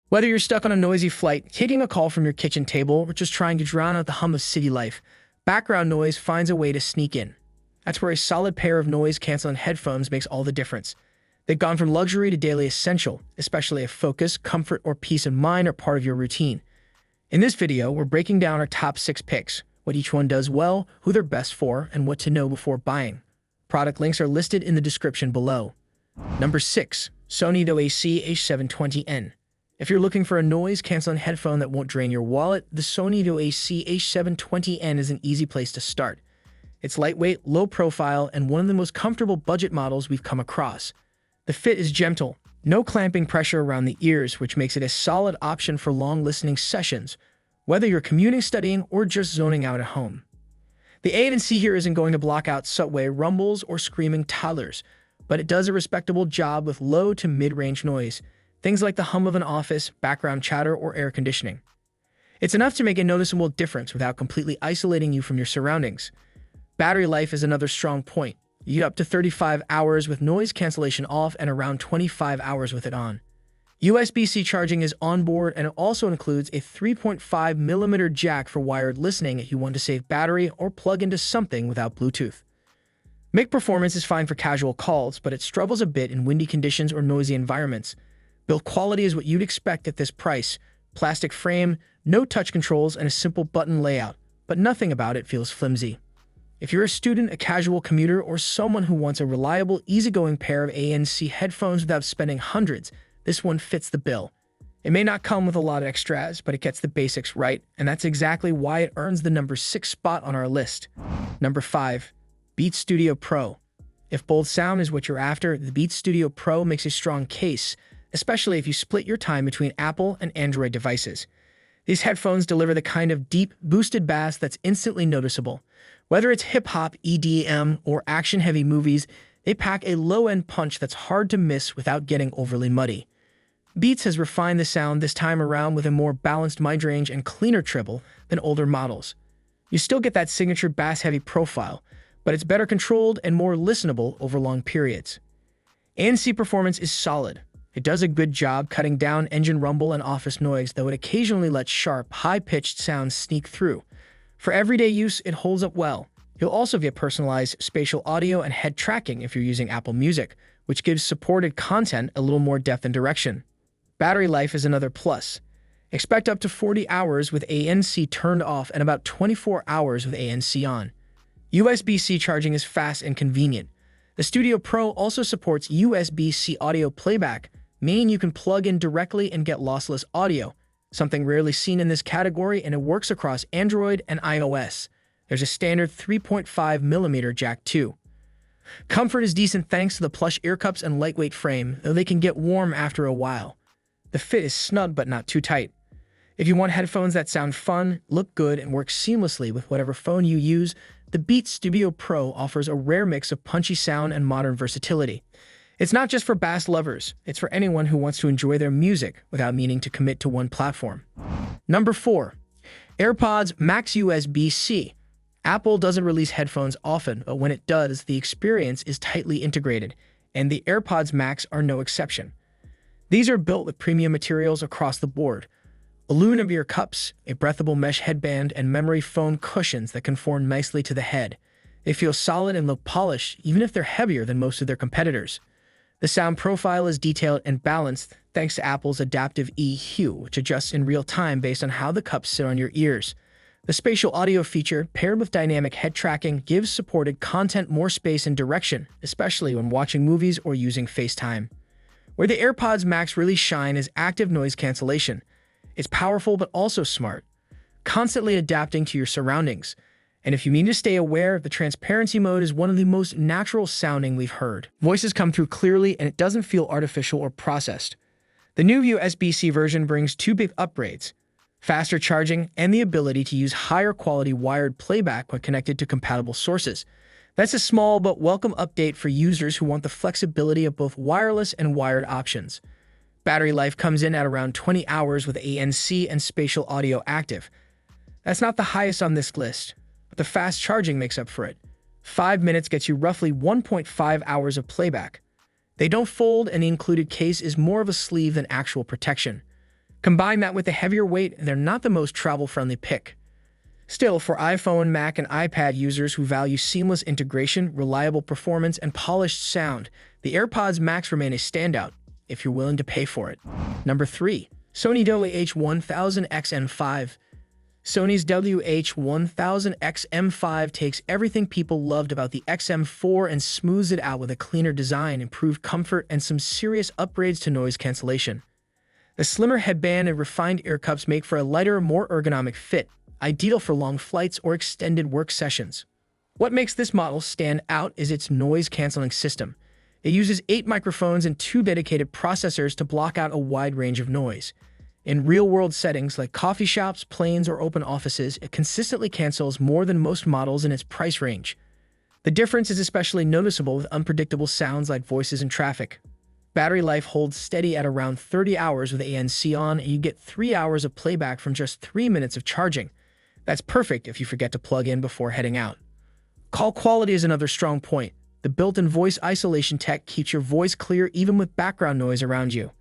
Whether you're stuck on a noisy flight, taking a call from your kitchen table, or just trying to drown out the hum of city life, background noise finds a way to sneak in. That's where a solid pair of noise-canceling headphones makes all the difference. They've gone from luxury to daily essential, especially if focus, comfort, or peace of mind are part of your routine. In this video, we're breaking down our top 6 picks, what each one does well, who they're best for, and what to know before buying. Product links are listed in the description below. Number 6. Sony WH-CH720N. If you're looking for a noise-canceling headphone that won't drain your wallet, the Sony WH-CH720N is an easy place to start. It's lightweight, low profile, and one of the most comfortable budget models we've come across. The fit is gentle, no clamping pressure around the ears, which makes it a solid option for long listening sessions, whether you're commuting, studying, or just zoning out at home. The ANC here isn't going to block out subway rumbles or screaming toddlers, but it does a respectable job with low to mid-range noise, things like the hum of an office, background chatter, or air conditioning. It's enough to make a noticeable difference without completely isolating you from your surroundings. Battery life is another strong point. You get up to 35 hours with noise cancellation off and around 25 hours with it on. USB-C charging is on board, and it also includes a 3.5mm jack for wired listening if you want to save battery or plug into something without Bluetooth. Mic performance is fine for casual calls, but it struggles a bit in windy conditions or noisy environments. Build quality is what you'd expect at this price. Plastic frame, no touch controls, and a simple button layout, but nothing about it feels flimsy. If you're a student, a casual commuter, or someone who wants a reliable, easygoing pair of ANC headphones without spending hundreds, this one fits the bill. It may not come with a lot of extras, but it gets the basics right, and that's exactly why it earns the number 6 spot on our list. Number 5. Beats Studio Pro. If bold sound is what you're after, the Beats Studio Pro makes a strong case, especially if you split your time between Apple and Android devices. These headphones deliver the kind of deep, boosted bass that's instantly noticeable. Whether it's hip-hop, EDM, or action-heavy movies, they pack a low-end punch that's hard to miss without getting overly muddy. Beats has refined the sound this time around with a more balanced mid-range and cleaner treble than older models. You still get that signature bass-heavy profile, but it's better controlled and more listenable over long periods. ANC performance is solid. It does a good job cutting down engine rumble and office noise, though it occasionally lets sharp, high-pitched sounds sneak through. For everyday use, it holds up well. You'll also get personalized spatial audio and head tracking if you're using Apple Music, which gives supported content a little more depth and direction. Battery life is another plus. Expect up to 40 hours with ANC turned off and about 24 hours with ANC on. USB-C charging is fast and convenient. The Studio Pro also supports USB-C audio playback, meaning you can plug in directly and get lossless audio, something rarely seen in this category, and it works across Android and iOS. There's a standard 3.5mm jack too. Comfort is decent thanks to the plush ear cups and lightweight frame, though they can get warm after a while. The fit is snug but not too tight. If you want headphones that sound fun, look good, and work seamlessly with whatever phone you use, the Beats Studio Pro offers a rare mix of punchy sound and modern versatility. It's not just for bass lovers, it's for anyone who wants to enjoy their music without meaning to commit to one platform. Number 4. AirPods Max USB-C. Apple doesn't release headphones often, but when it does, the experience is tightly integrated, and the AirPods Max are no exception. These are built with premium materials across the board. Aluminum ear cups, a breathable mesh headband, and memory foam cushions that conform nicely to the head. They feel solid and look polished, even if they're heavier than most of their competitors. The sound profile is detailed and balanced thanks to Apple's adaptive EQ, which adjusts in real time based on how the cups sit on your ears. The spatial audio feature, paired with dynamic head tracking, gives supported content more space and direction, especially when watching movies or using FaceTime. Where the AirPods Max really shine is active noise cancellation. It's powerful but also smart, constantly adapting to your surroundings. And if you need to stay aware, the transparency mode is one of the most natural sounding we've heard. Voices come through clearly and it doesn't feel artificial or processed. The new USB-C version brings 2 big upgrades: faster charging and the ability to use higher quality wired playback when connected to compatible sources. That's a small but welcome update for users who want the flexibility of both wireless and wired options. Battery life comes in at around 20 hours with ANC and spatial audio active. That's not the highest on this list, but the fast charging makes up for it. 5 minutes gets you roughly 1.5 hours of playback. They don't fold, and the included case is more of a sleeve than actual protection. Combine that with the heavier weight, and they're not the most travel-friendly pick. Still, for iPhone, Mac, and iPad users who value seamless integration, reliable performance, and polished sound, the AirPods Max remain a standout if you're willing to pay for it. Number 3. Sony WH-1000XM5. Sony's WH-1000XM5 takes everything people loved about the XM4 and smooths it out with a cleaner design, improved comfort, and some serious upgrades to noise cancellation. The slimmer headband and refined ear cups make for a lighter, more ergonomic fit, ideal for long flights or extended work sessions. What makes this model stand out is its noise-canceling system. It uses 8 microphones and 2 dedicated processors to block out a wide range of noise. In real-world settings like coffee shops, planes, or open offices, it consistently cancels more than most models in its price range. The difference is especially noticeable with unpredictable sounds like voices in traffic. Battery life holds steady at around 30 hours with ANC on, and you get 3 hours of playback from just 3 minutes of charging. That's perfect if you forget to plug in before heading out. Call quality is another strong point. The built-in voice isolation tech keeps your voice clear even with background noise around you.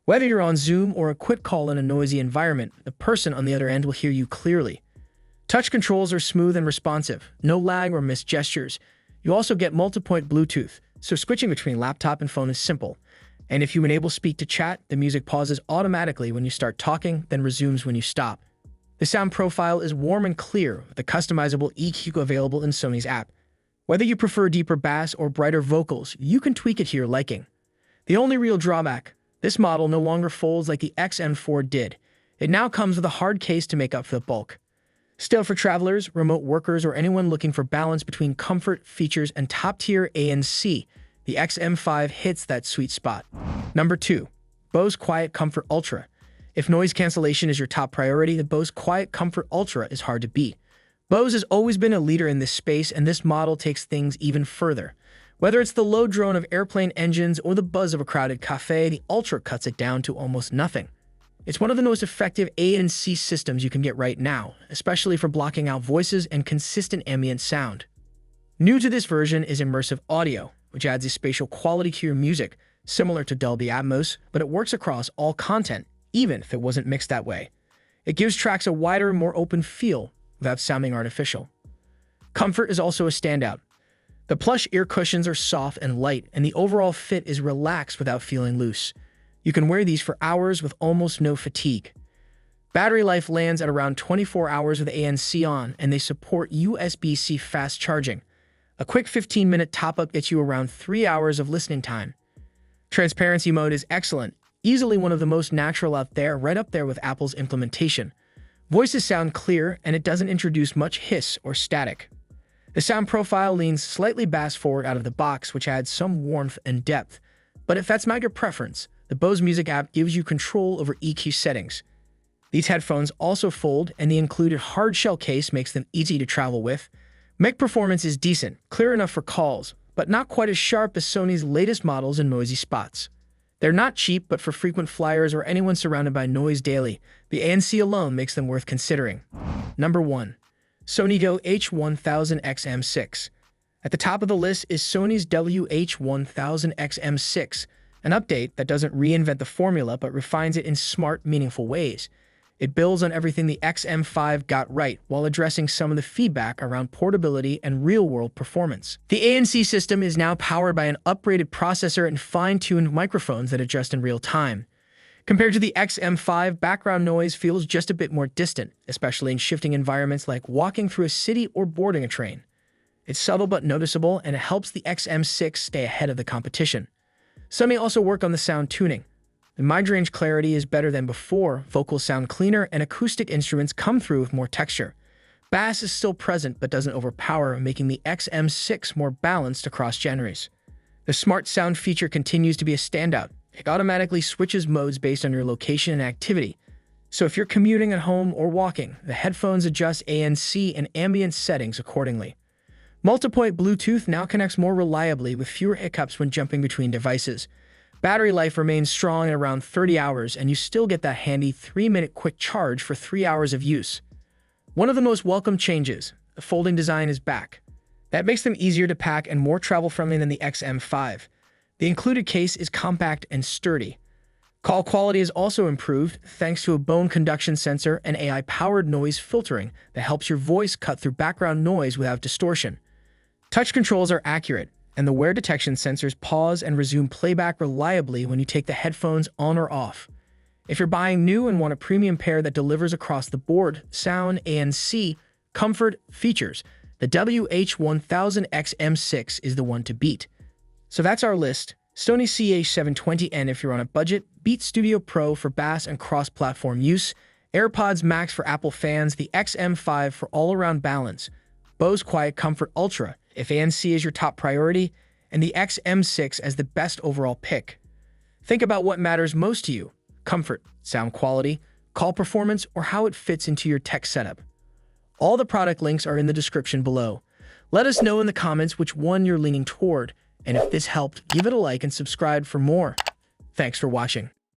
Whether you're on Zoom or a quick call in a noisy environment, the person on the other end will hear you clearly. Touch controls are smooth and responsive, no lag or missed gestures. You also get multi-point Bluetooth, so switching between laptop and phone is simple. And if you enable speak to chat, the music pauses automatically when you start talking, then resumes when you stop. The sound profile is warm and clear, with a customizable EQ available in Sony's app. Whether you prefer deeper bass or brighter vocals, you can tweak it to your liking. The only real drawback: this model no longer folds like the XM4 did. It now comes with a hard case to make up for the bulk. Still, for travelers, remote workers, or anyone looking for balance between comfort, features, and top-tier ANC, the XM5 hits that sweet spot. Number 2. Bose QuietComfort Ultra. If noise cancellation is your top priority, the Bose QuietComfort Ultra is hard to beat. Bose has always been a leader in this space, and this model takes things even further. Whether it's the low drone of airplane engines or the buzz of a crowded cafe, the Ultra cuts it down to almost nothing. It's one of the most effective ANC systems you can get right now, especially for blocking out voices and consistent ambient sound. New to this version is immersive audio, which adds a spatial quality to your music, similar to Dolby Atmos, but it works across all content, even if it wasn't mixed that way. It gives tracks a wider, more open feel without sounding artificial. Comfort is also a standout. The plush ear cushions are soft and light, and the overall fit is relaxed without feeling loose. You can wear these for hours with almost no fatigue. Battery life lands at around 24 hours with ANC on, and they support USB-C fast charging. A quick 15-minute top-up gets you around 3 hours of listening time. Transparency mode is excellent, easily one of the most natural out there, right up there with Apple's implementation. Voices sound clear, and it doesn't introduce much hiss or static. The sound profile leans slightly bass-forward out of the box, which adds some warmth and depth. But if that's not your preference, the Bose Music app gives you control over EQ settings. These headphones also fold, and the included hard-shell case makes them easy to travel with. Mic performance is decent, clear enough for calls, but not quite as sharp as Sony's latest models in noisy spots. They're not cheap, but for frequent flyers or anyone surrounded by noise daily, the ANC alone makes them worth considering. Number 1. Sony WH-1000XM6. At the top of the list is Sony's WH-1000XM6, an update that doesn't reinvent the formula but refines it in smart, meaningful ways. It builds on everything the XM5 got right while addressing some of the feedback around portability and real-world performance. The ANC system is now powered by an upgraded processor and fine-tuned microphones that adjust in real time. Compared to the XM5, background noise feels just a bit more distant, especially in shifting environments like walking through a city or boarding a train. It's subtle but noticeable, and it helps the XM6 stay ahead of the competition. Some may also work on the sound tuning. The mid-range clarity is better than before, vocals sound cleaner, and acoustic instruments come through with more texture. Bass is still present but doesn't overpower, making the XM6 more balanced across genres. The Smart Sound feature continues to be a standout. It automatically switches modes based on your location and activity. So if you're commuting at home or walking, the headphones adjust ANC and ambient settings accordingly. Multipoint Bluetooth now connects more reliably with fewer hiccups when jumping between devices. Battery life remains strong at around 30 hours, and you still get that handy 3-minute quick charge for 3 hours of use. One of the most welcome changes, the folding design, is back. That makes them easier to pack and more travel-friendly than the XM5. The included case is compact and sturdy. Call quality is also improved thanks to a bone conduction sensor and AI-powered noise filtering that helps your voice cut through background noise without distortion. Touch controls are accurate, and the wear detection sensors pause and resume playback reliably when you take the headphones on or off. If you're buying new and want a premium pair that delivers across the board sound, ANC, comfort, features, the WH-1000XM6 is the one to beat. So that's our list. Sony WH-720N if you're on a budget, Beats Studio Pro for bass and cross-platform use, AirPods Max for Apple fans, the XM5 for all-around balance, Bose QuietComfort Ultra if ANC is your top priority, and the XM6 as the best overall pick. Think about what matters most to you: comfort, sound quality, call performance, or how it fits into your tech setup. All the product links are in the description below. Let us know in the comments which one you're leaning toward, and if this helped, give it a like and subscribe for more. Thanks for watching.